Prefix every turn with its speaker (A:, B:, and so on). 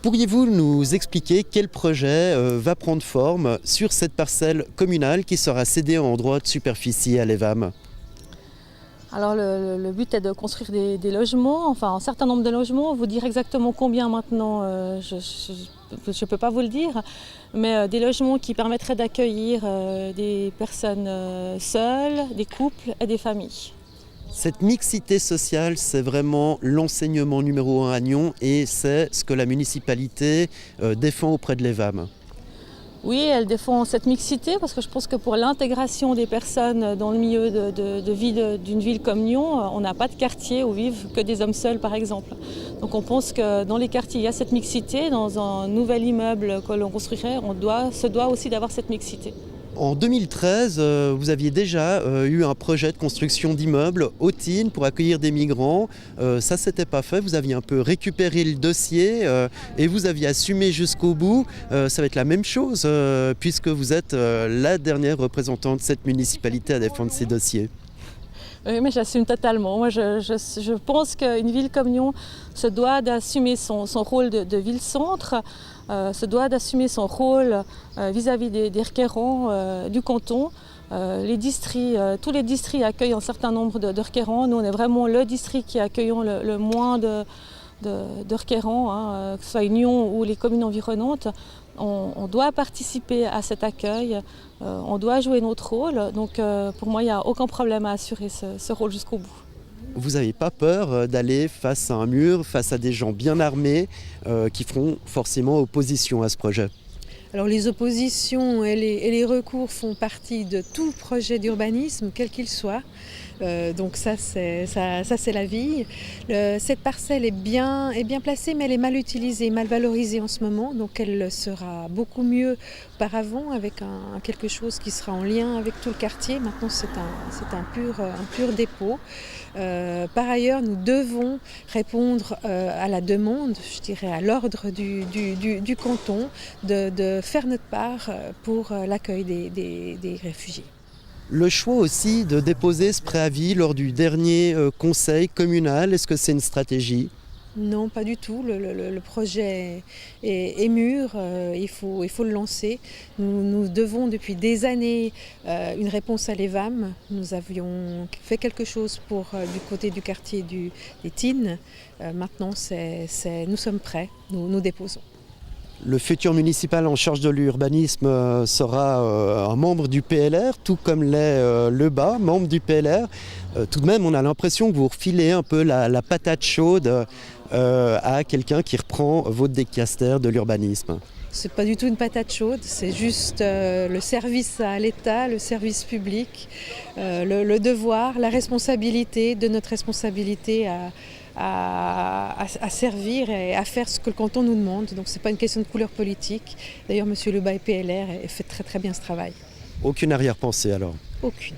A: Pourriez-vous nous expliquer quel projet va prendre forme sur cette parcelle communale qui sera cédée en droit de superficie à l'EVAM?
B: Alors le but est de construire des logements, enfin un certain nombre de logements. Vous dire exactement combien maintenant, je ne peux pas vous le dire, mais des logements qui permettraient d'accueillir des personnes seules, des couples et des familles.
A: Cette mixité sociale, c'est vraiment l'enseignement numéro 1 à Nyon et c'est ce que la municipalité défend auprès de l'EVAM.
B: Oui, elle défend cette mixité parce que je pense que pour l'intégration des personnes dans le milieu de vie d'une ville comme Nyon, on n'a pas de quartier où vivent que des hommes seuls par exemple. Donc on pense que dans les quartiers, il y a cette mixité. Dans un nouvel immeuble que l'on construirait, se doit aussi d'avoir cette mixité.
A: En 2013, vous aviez déjà eu un projet de construction d'immeubles au Tine pour accueillir des migrants. Ça, s'était pas fait. Vous aviez un peu récupéré le dossier et vous aviez assumé jusqu'au bout. Ça va être la même chose puisque vous êtes la dernière représentante de cette municipalité à défendre ces dossiers.
B: Oui, mais j'assume totalement. Moi, je pense qu'une ville comme Nyon se doit d'assumer son rôle de ville-centre, se doit d'assumer son rôle vis-à-vis des requérants du canton. Tous les districts accueillent un certain nombre de requérants. Nous, on est vraiment le district qui accueillons le moins de requérants, que ce soit Nyon ou les communes environnantes. On doit participer à cet accueil, on doit jouer notre rôle. Donc pour moi, il n'y a aucun problème à assurer ce rôle jusqu'au bout.
A: Vous n'avez pas peur d'aller face à un mur, face à des gens bien armés qui feront forcément opposition à ce projet?
C: Alors les oppositions et les recours font partie de tout projet d'urbanisme, quel qu'il soit. Donc ça c'est la vie. Cette parcelle est bien placée, mais elle est mal utilisée, mal valorisée en ce moment. Donc elle sera beaucoup mieux auparavant avec quelque chose qui sera en lien avec tout le quartier. Maintenant c'est un pur dépôt. Par ailleurs, nous devons répondre à la demande, je dirais à l'ordre du canton, de faire notre part pour l'accueil des réfugiés.
A: Le choix aussi de déposer ce préavis lors du dernier conseil communal, est-ce que c'est une stratégie?
C: Non, pas du tout. Le projet est mûr, il faut le lancer. Nous devons depuis des années une réponse à l'EVAM. Nous avions fait quelque chose du côté du quartier des Tines. Maintenant, nous sommes prêts, nous déposons.
A: Le futur municipal en charge de l'urbanisme sera un membre du PLR, tout comme l'est Lebas, membre du PLR. Tout de même, on a l'impression que vous refilez un peu la patate chaude à quelqu'un qui reprend votre décaster de l'urbanisme.
C: C'est pas du tout une patate chaude, c'est juste le service à l'État, le service public, le devoir, la responsabilité de notre responsabilité à servir et à faire ce que le canton nous demande. Donc c'est pas une question de couleur politique. D'ailleurs, M. Lebas est PLR et fait très très bien ce travail.
A: Aucune arrière-pensée alors?
C: Aucune.